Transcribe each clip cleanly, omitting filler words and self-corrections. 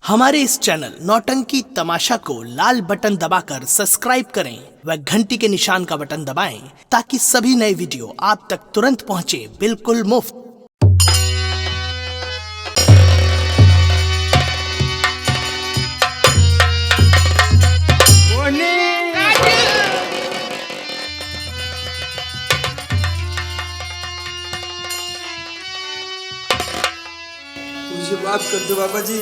हमारे इस चैनल नौटंकी तमाशा को लाल बटन दबाकर सब्सक्राइब करें व घंटी के निशान का बटन दबाएं ताकि सभी नए वीडियो आप तक तुरंत पहुंचे बिल्कुल मुफ्त। मुझे माफ कर दो बाबा जी।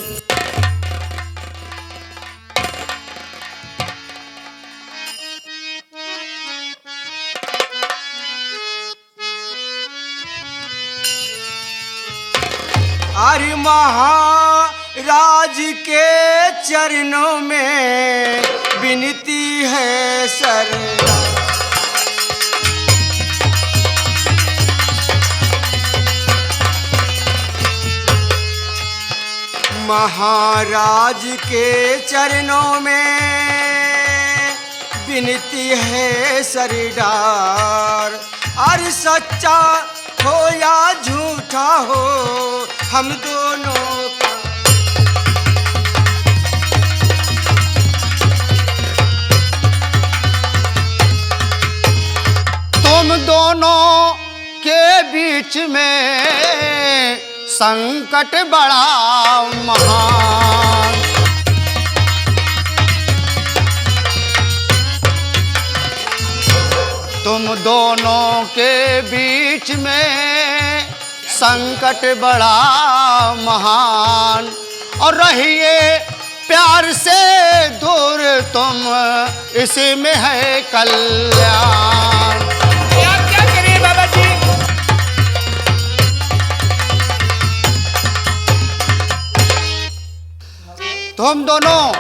अरे महाराज के चरणों में विनती है सर, महाराज के चरणों में विनती है सरदार। अरे सच्चा हो या झूठा हो हम दोनों का तुम दोनों के बीच में संकट बड़ा महान। तुम दोनों के बीच में संकट बड़ा महान, और रहिए प्यार से दूर तुम, इसी में है कल्याण। क्या करें बाबा जी? तुम दोनों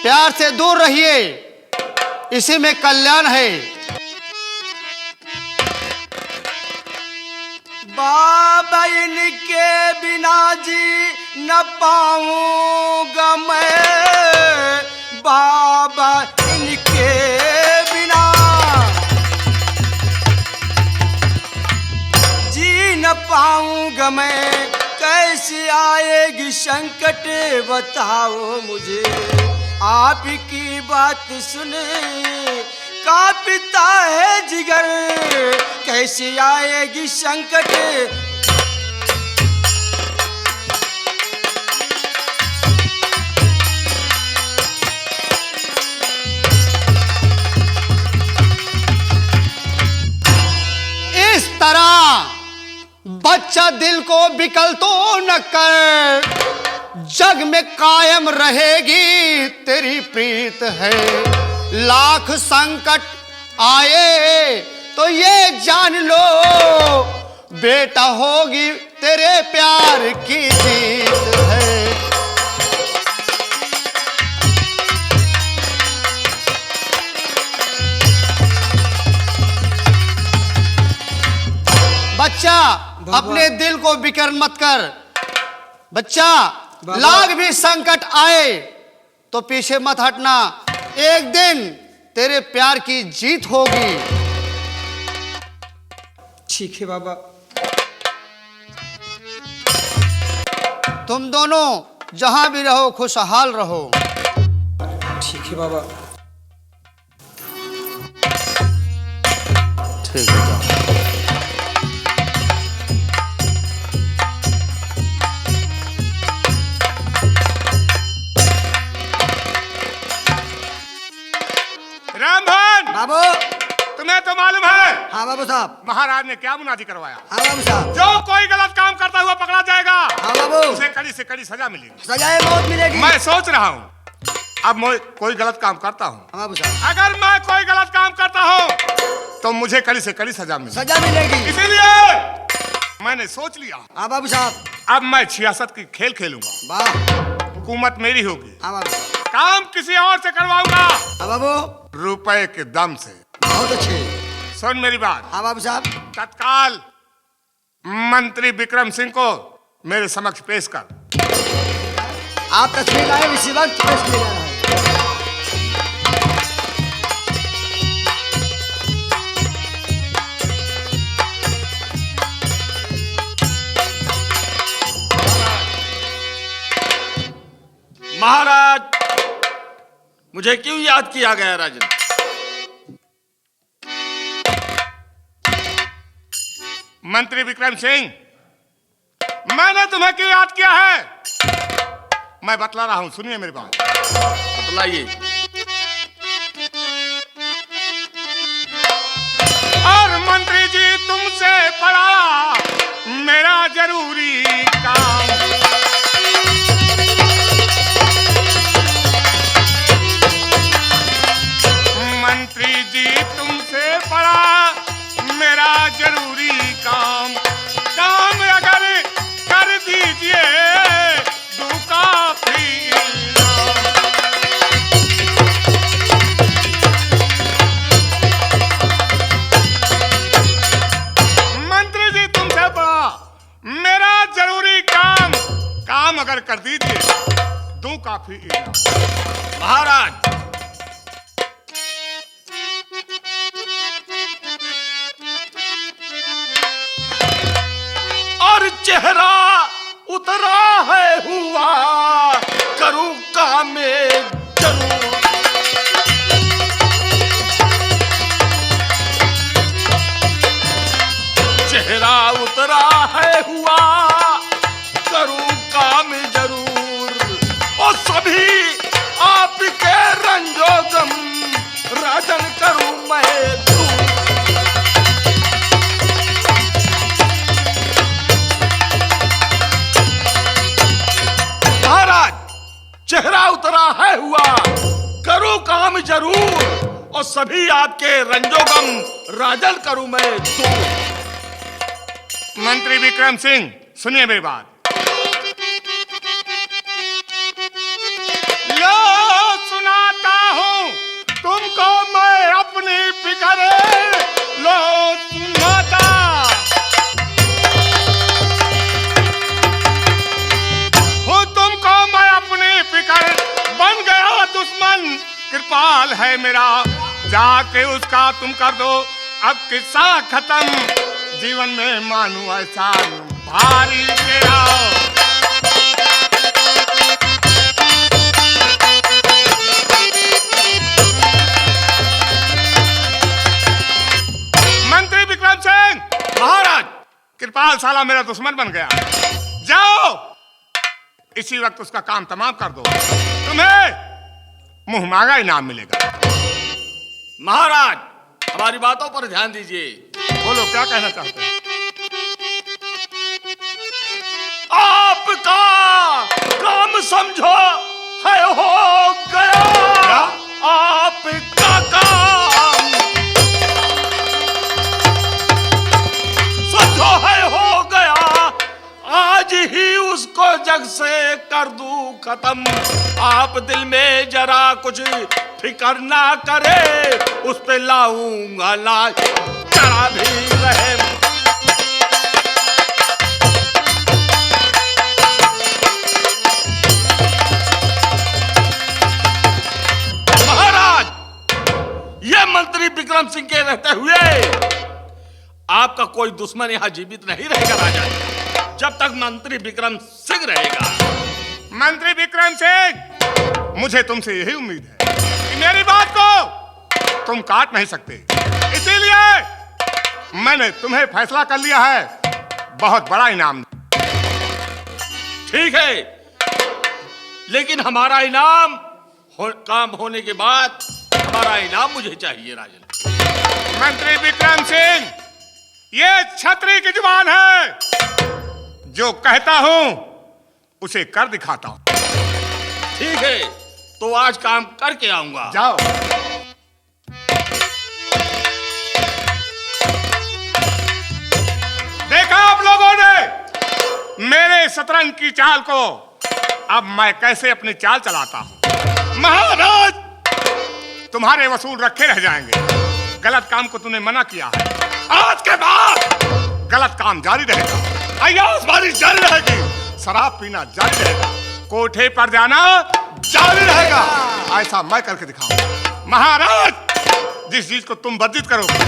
प्यार से दूर रहिए, इसी में कल्याण है। बाबा इनके बिना जी न पाऊंगा मैं, बाबा इनके बिना जी न पाऊंगा मैं। कैसे आएगी संकट बताओ मुझे, आप की बात सुने कांपता है जिगर। कैसे आएगी संकट इस तरह बच्चा दिल को बिकल तो न कर, जग में कायम रहेगी तेरी प्रीत है। लाख संकट आए तो ये जान लो, बेटा होगी तेरे प्यार की जीत है। बच्चा अपने दिल को बिकर मत कर। बच्चा लाख भी संकट आए तो पीछे मत हटना, एक दिन तेरे प्यार की जीत होगी। ठीक है बाबा। तुम दोनों जहां भी रहो खुशहाल रहो। ठीक है बाबा। ठीक है जाओ। रामधन बाबू। तुम्हें तो मालूम है हाँ बाबू साहब। महाराज ने क्या मुनादी करवाया? हाँ बाबू साहब। जो कोई गलत काम करता हुआ पकड़ा जाएगा हाँ बाबू। उसे कड़ी से कड़ी सजा मिलेगी, सजाए मौत मिलेगी। मैं सोच रहा हूँ अब मैं कोई गलत काम करता हूँ, हाँ बाबू साहब। अगर मैं कोई गलत काम करता हूँ तो मुझे कड़ी से कड़ी सजा मिलेगी। सजा मिलेगी। इसीलिए मैंने सोच लिया हाँ बाबू साहब। अब मैं 66 की खेल खेलूंगा। वाह। हुकूमत मेरी होगी, हाँ बाबू साहब। काम किसी और से करवाऊंगा, हाँ बाबू। रुपए के दम से। बहुत अच्छे। सुन मेरी बात, हाँ बाबू साहब। तत्काल मंत्री विक्रम सिंह को मेरे समक्ष पेश कर। आप तस्वीर लाए इसी वक्त पेश किया जा रहा है। महाराज, मुझे क्यों याद किया गया राजन? मंत्री विक्रम सिंह, मैंने तुम्हें क्यों याद किया है मैं बतला रहा हूं, सुनिए मेरी बात। बतलाइए। और मंत्री जी, तुमसे पड़ा मेरा जरूरी काम। मंत्री जी, तुमसे पड़ा मेरा जरूरी काम। काम अगर कर दीजिए दू काफी इनाम। मंत्री जी, तुमसे बड़ा मेरा जरूरी काम। काम अगर कर दीजिए दू काफी इनाम। महाराज, और चेहरा उतरा है हुआ, करूं काम जरूर। चेहरा उतरा है हुआ, करूं काम जरूर। और सभी आपके रंजोगम राजन करूं मैं दूर। महाराज, चेहरा उतरा है हुआ, करूं काम जरूर। और सभी आपके रंजोगम राजन करूं मैं दूर। मंत्री विक्रम सिंह, सुनिए मेरी बात। लो सुनाता हूं तुमको मैं अपनी फिक्र, लो सुनाता। हूं तुमको मैं अपनी फिक्र, बन गया दुश्मन कृपाल है मेरा। जाके उसका तुम कर दो अब किस्सा खत्म, जीवन में मानू एहसान भारी तेरा। मंत्री विक्रम सिंह, महाराज, कृपाल साला मेरा दुश्मन बन गया। जाओ इसी वक्त उसका काम तमाम कर दो, तुम्हें मुंह मांगा इनाम मिलेगा। महाराज, हमारी बातों पर ध्यान दीजिए। बोलो, क्या कहना चाहते हैं? आपका काम समझो है हो गया। क्या? आपका काम समझो है हो गया। आज ही उसको जग से कर दूं खत्म। आप दिल में जरा कुछ फिक्र ना करे, उस पे लाऊंगा लाज जरा भी रहे। महाराज, ये मंत्री विक्रम सिंह के रहते हुए आपका कोई दुश्मन यहां जीवित नहीं रहेगा राजा, जब तक मंत्री विक्रम सिंह रहेगा। मंत्री विक्रम सिंह, मुझे तुमसे यही उम्मीद है कि मेरी बात को तुम काट नहीं सकते, इसीलिए मैंने तुम्हें फैसला कर लिया है बहुत बड़ा इनाम। ठीक है, लेकिन हमारा इनाम काम होने के बाद हमारा इनाम मुझे चाहिए राजन। मंत्री विक्रम सिंह, ये छतरी की जुबान है, जो कहता हूं उसे कर दिखाता हूं। ठीक है, तो आज काम करके आऊंगा। जाओ। देखा आप लोगों ने मेरे शतरंज की चाल को, अब मैं कैसे अपनी चाल चलाता हूं। महाराज, तुम्हारे वसूल रखे रह जाएंगे। गलत काम को तूने मना किया है, आज के बाद गलत काम जारी रहेगा, अय्याशबाजी जारी रहेगी, शराब पीना जारी रहेगा, कोठे पर जाना जारी रहेगा। ऐसा मैं करके दिखाऊंगा। महाराज, जिस चीज को तुम वर्जित करोगे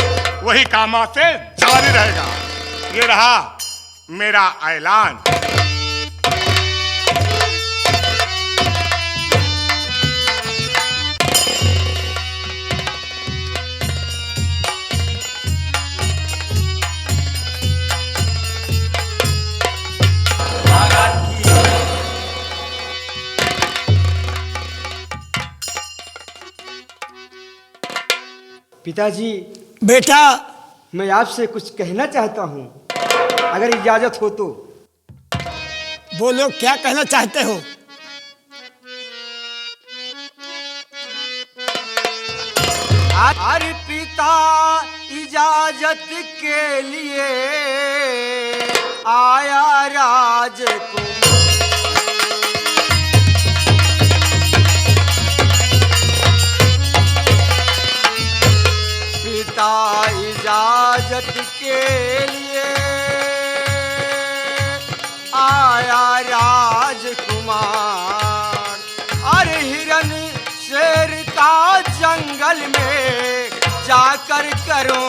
वही काम आज से जारी रहेगा। ये रहा मेरा ऐलान। पिताजी, बेटा मैं आपसे कुछ कहना चाहता हूँ, अगर इजाजत हो तो। बोलो, क्या कहना चाहते हो? अरे पिता, इजाजत के लिए आया राजकुमार। पिता, इजाजत के लिए आया राजकुमार। अरे हिरन शेर का जंगल में जाकर करो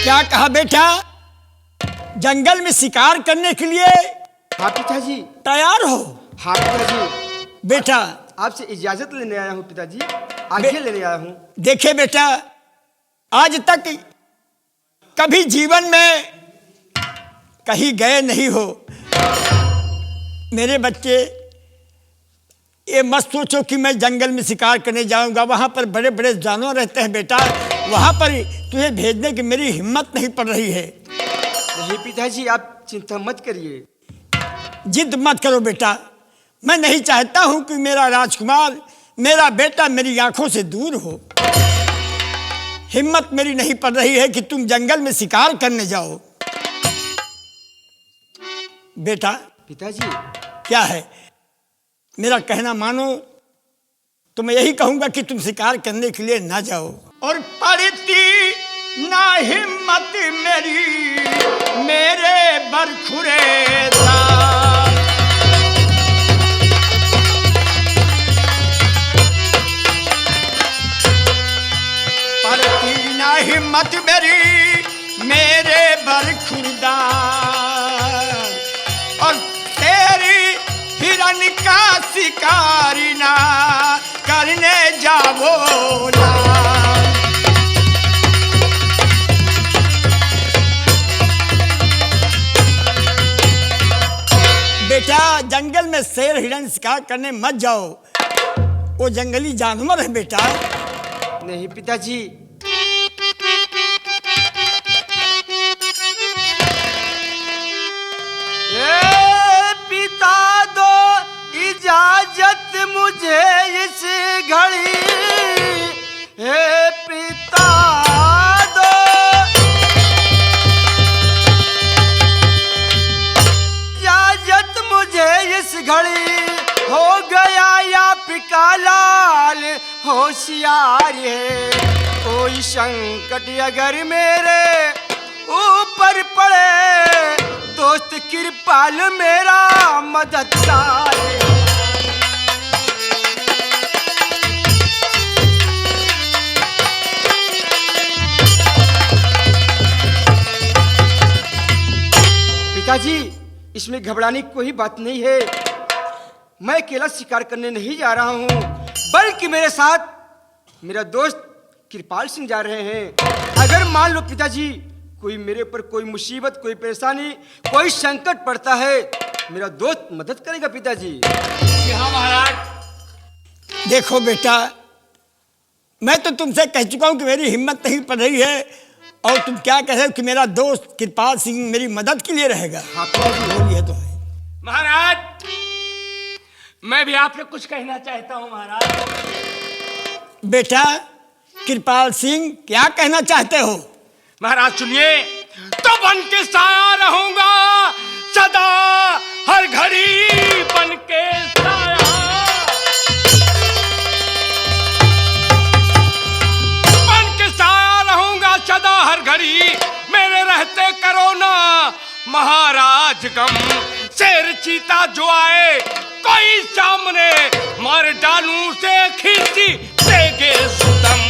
क्या कहा बेटा? जंगल में शिकार करने के लिए हाँ पिताजी। तैयार हो? हाँ पिताजी। बेटा आपसे इजाजत लेने आया हूँ पिताजी, आज्ञा लेने आया हूँ। देखिए बेटा, आज तक कभी जीवन में कहीं गए नहीं हो। मेरे बच्चे, ये मत सोचो कि मैं जंगल में शिकार करने जाऊंगा, वहां पर बड़े बड़े जानवर रहते हैं बेटा, वहां पर तुझे भेजने की मेरी हिम्मत नहीं पड़ रही है। नहीं पिताजी, आप चिंता मत करिए। जिद मत करो बेटा, मैं नहीं चाहता हूं कि मेरा राजकुमार, मेरा बेटा मेरी आंखों से दूर हो। हिम्मत मेरी नहीं पड़ रही है कि तुम जंगल में शिकार करने जाओ। बेटा पिताजी, क्या है? मेरा कहना मानो तो मैं यही कहूंगा कि तुम शिकार करने के लिए ना जाओ। और पड़ती ना हिम्मत मेरी मेरे बरखुरे दार। पड़ती ना हिम्मत मेरी मेरे बरखुरदार। और तेरी हिरन का शिकारी ना करने जाओ ना। बेटा, जंगल में शेर हिरन शिकार करने मत जाओ, वो जंगली जानवर है बेटा। नहीं पिताजी। पिता दो इजाजत मुझे इस घड़ी। हे पिता दो इजाजत मुझे इस घड़ी। हो गया या पिका लाल होशियार है। कोई संकट अगर मेरे ऊपर पड़े, दोस्त कृपाल मेरा मददगार है। पिताजी, इसमें घबराने की कोई बात नहीं है। मैं अकेला शिकार करने नहीं जा रहा हूँ, बल्कि मेरे साथ मेरा दोस्त कृपाल सिंह जा रहे हैं। अगर मान लो पिताजी कोई मेरे ऊपर कोई मुसीबत, कोई परेशानी, कोई संकट पड़ता है, मेरा दोस्त मदद करेगा पिताजी। जी हाँ महाराज। देखो बेटा, मैं तो तुमसे कह चुका हूं कि मेरी हिम्मत नहीं पड़ रही है, और तुम क्या कह रहे हो कि मेरा दोस्त कृपाल सिंह मेरी मदद के लिए रहेगा। हाँ पिताजी। बोलिए तो। महाराज, मैं भी आपसे कुछ कहना चाहता हूँ महाराज। बेटा कृपाल सिंह, क्या कहना चाहते हो? महाराज सुनिए, तो बन के साया रहूंगा सदा, हर घड़ी बन के साया। बन के साया रहूंगा सदा हर घड़ी, मेरे रहते करो ना महाराज गम। शेर चीता जो आए कोई सामने, मार डालूं से खींची देगे सुतम।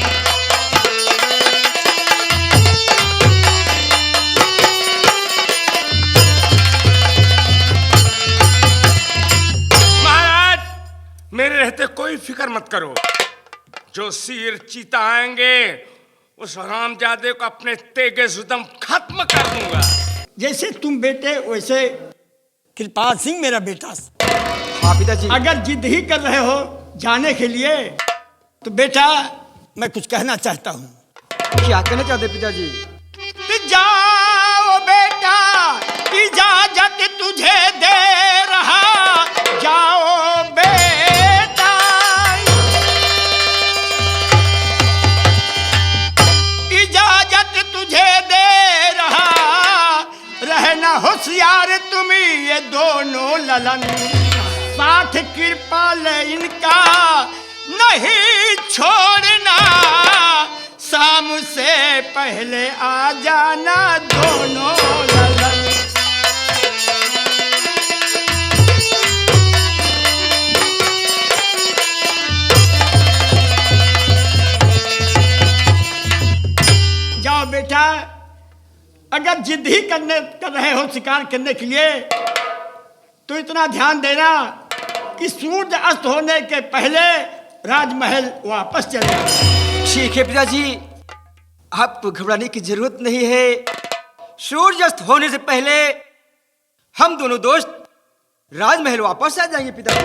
मेरे रहते कोई फिक्र मत करो, जो शेर चीता आएंगे उस हरामजादे को अपने तेगे सुदम खत्म कर दूंगा। जैसे तुम बेटे वैसे कृपाल सिंह मेरा बेटा, हाँ पिताजी। अगर जिद ही कर रहे हो जाने के लिए तो बेटा मैं कुछ कहना चाहता हूँ। क्या कहना चाहते पिताजी? जाओ बेटा, इजाजत तुझे दे रहा, जाओ बेटा, इजाजत तुझे दे रहा, रहना होशियार तुम ये दोनों ललन, साथ कृपाल इनका नहीं छोड़ना, शाम से पहले आ जाना दोनों ललन। जाओ बेटा, अगर जिद ही कर रहे हो शिकार करने के लिए तो इतना ध्यान देना कि सूर्य अस्त होने के पहले राजमहल वापस चले आना। ठीक है पिताजी, आपको घबराने की जरूरत नहीं है। सूर्यास्त होने से पहले हम दोनों दोस्त राजमहल वापस आ जाएंगे पिताजी।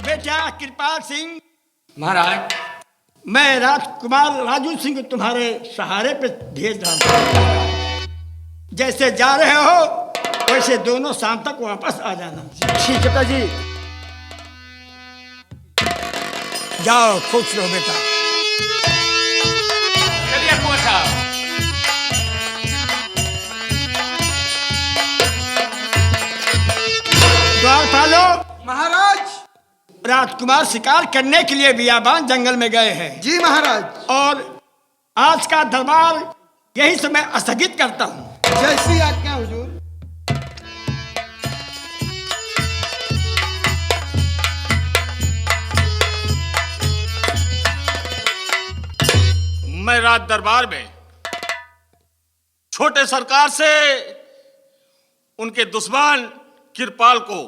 बेटा कृपाल सिंह, महाराज मैं राजकुमार राजू सिंह तुम्हारे सहारे पे भेज रहा हूँ। जैसे जा रहे हो वैसे दोनों शाम तक वापस आ जाना। ठीक है पिताजी। जाओ, खुश रहो बेटा। चलिए कुंवर साहब। द्वारपालो, महाराज। राजकुमार शिकार करने के लिए बियाबान जंगल में गए हैं। जी महाराज। और आज का दरबार यही से मैं स्थगित करता हूँ। जैसी आज्ञा हुजूर। मैं राज दरबार में छोटे सरकार से उनके दुश्मन कृपाल को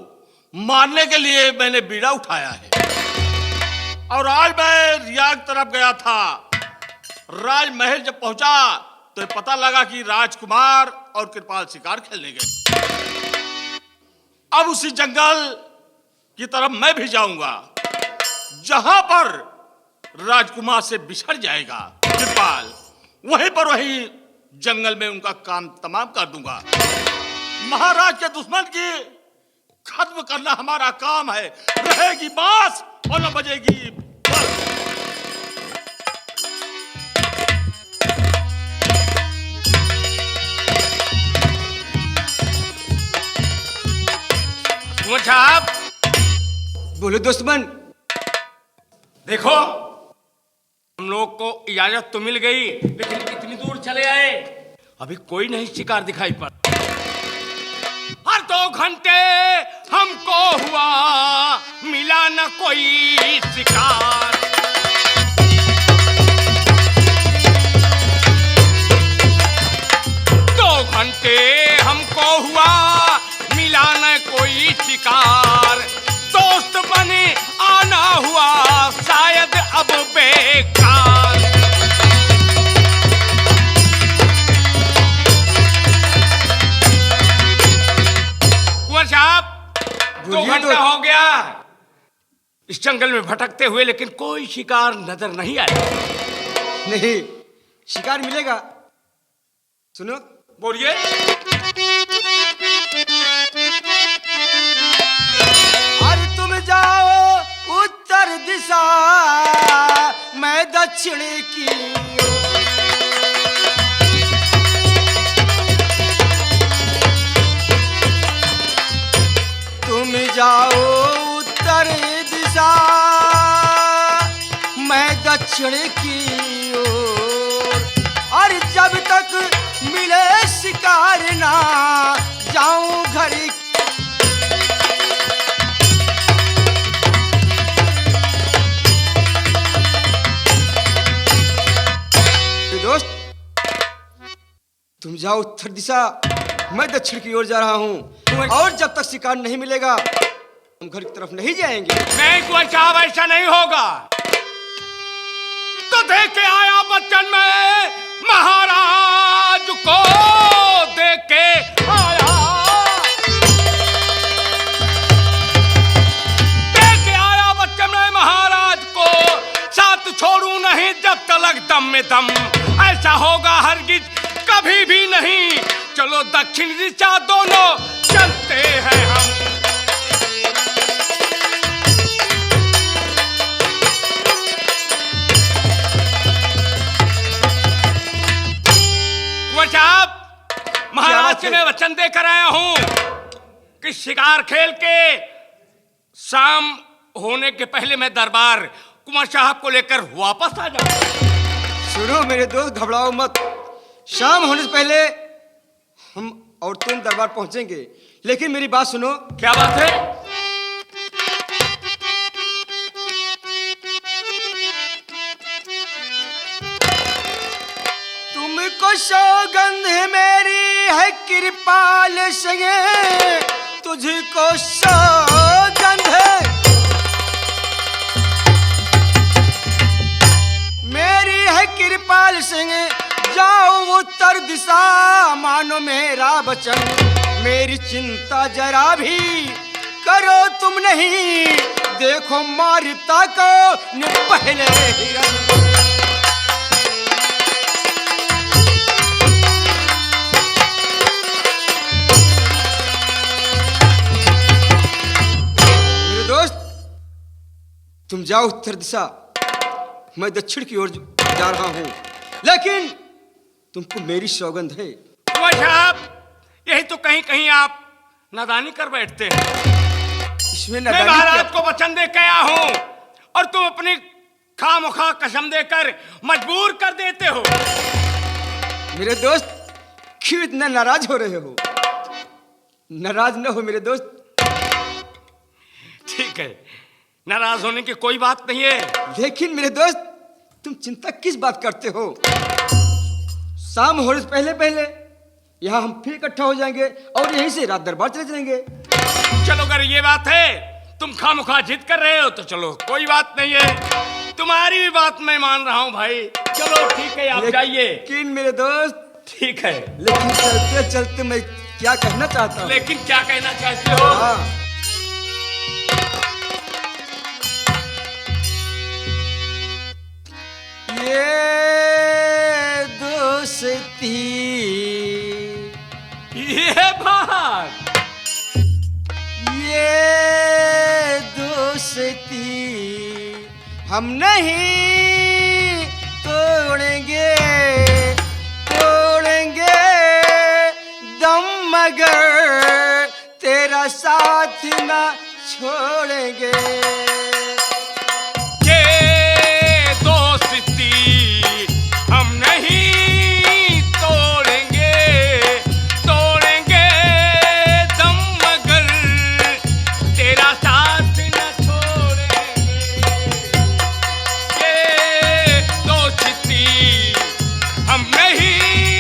मारने के लिए मैंने बीड़ा उठाया है। और आज मैं रियाग तरफ गया था। राजमहल जब पहुंचा तो पता लगा कि राजकुमार और कृपाल शिकार खेलने गए। अब उसी जंगल की तरफ मैं भी जाऊंगा जहां पर राजकुमार से बिछड़ जाएगा कृपाल। वहीं पर वहीं जंगल में उनका काम तमाम कर दूंगा। महाराज के दुश्मन की खत्म करना हमारा काम है। रहेगी बांस और न बजेगी बस। कुंवर साहब, बोलो दुश्मन। देखो, हम लोग को इजाजत तो मिल गई, लेकिन कितनी दूर चले आए अभी कोई नहीं शिकार दिखाई पड़ा। हर 2 घंटे हमको हुआ मिला न कोई शिकार। दो घंटे हमको हुआ मिला न कोई शिकार। दोस्त बने आना हुआ शायद अब बेकार। कुंवर साहब, 2 घंटा हो गया इस जंगल में भटकते हुए, लेकिन कोई शिकार नजर नहीं आया। नहीं, शिकार मिलेगा। सुनो, बोलिए। अरे तुम जाओ उत्तर दिशा, मैं दक्षिण की ओर। तुम जाओ उत्तर दिशा, मैं दक्षिण की ओर। और जब तक मिले शिकार ना जाऊं घर की। दोस्त, तुम जाओ उत्तर दिशा, मैं दक्षिण की ओर जा रहा हूं। और जब तक शिकार नहीं मिलेगा हम घर की तरफ नहीं जाएंगे। नहीं कुंवर साहब, ऐसा नहीं होगा। तो देख के आया बच्चन में महाराज को देख के आया। कदम, ऐसा होगा हरगिज कभी भी नहीं। चलो दक्षिण दिशा दोनों चलते हैं हम। कुंवर साहब, महाराज से मैं वचन देकर आया हूं कि शिकार खेल के शाम होने के पहले मैं दरबार कुंवर साहब को लेकर वापस आ जाऊंगा। सुनो मेरे दोस्त, घबराओ मत। शाम होने से पहले हम और तुम दरबार पहुंचेंगे, लेकिन मेरी बात सुनो। क्या बात है? तुमको सौगंध है मेरी है कृपाल सिंह, तुझको सौगंध है मेरी है कृपाल सिंह। जाओ उत्तर दिशा, मानो मेरा वचन, मेरी चिंता जरा भी करो तुम नहीं। देखो मारिता को न पहले ही। तुम जाओ उत्तर दिशा, मैं दक्षिण की ओर जा रहा हूं, लेकिन तुमको मेरी सौगंध है। कुंवर साहब, यही तो कहीं कहीं आप नादानी कर बैठते हैं। इसमें मैं महाराज को वचन दे के आया हूं और तुम अपनी खामखा कसम देकर मजबूर कर देते हो। मेरे दोस्त, क्यों इतना नाराज हो रहे हो? नाराज न हो मेरे दोस्त। ठीक है, नाराज होने की कोई बात नहीं है। लेकिन मेरे दोस्त, तुम चिंता किस बात करते हो? शाम होने से पहले पहले यहाँ हम फिर इकट्ठा हो जाएंगे और यहीं से रात दरबार चले जाएंगे। चलो, अगर ये बात है, तुम खामखा जिद कर रहे हो तो चलो, कोई बात नहीं है। तुम्हारी भी बात मैं मान रहा हूं भाई। चलो ठीक है, आप जाइए। लेकिन मेरे दोस्त, ठीक है, लेकिन चलते चलते मैं क्या कहना चाहता हूँ। लेकिन क्या कहना चाहते हो? हाँ। ये दोस्ती, ये बात, ये दोस्ती हम नहीं तोड़ेंगे, तोड़ेंगे दम मगर तेरा साथ ना छोड़ेंगे। हम नहीं तोड़ेंगे, तोड़ेंगे दम मगर तेरा साथ न छोड़ेंगे। ये दोस्ती हम नहीं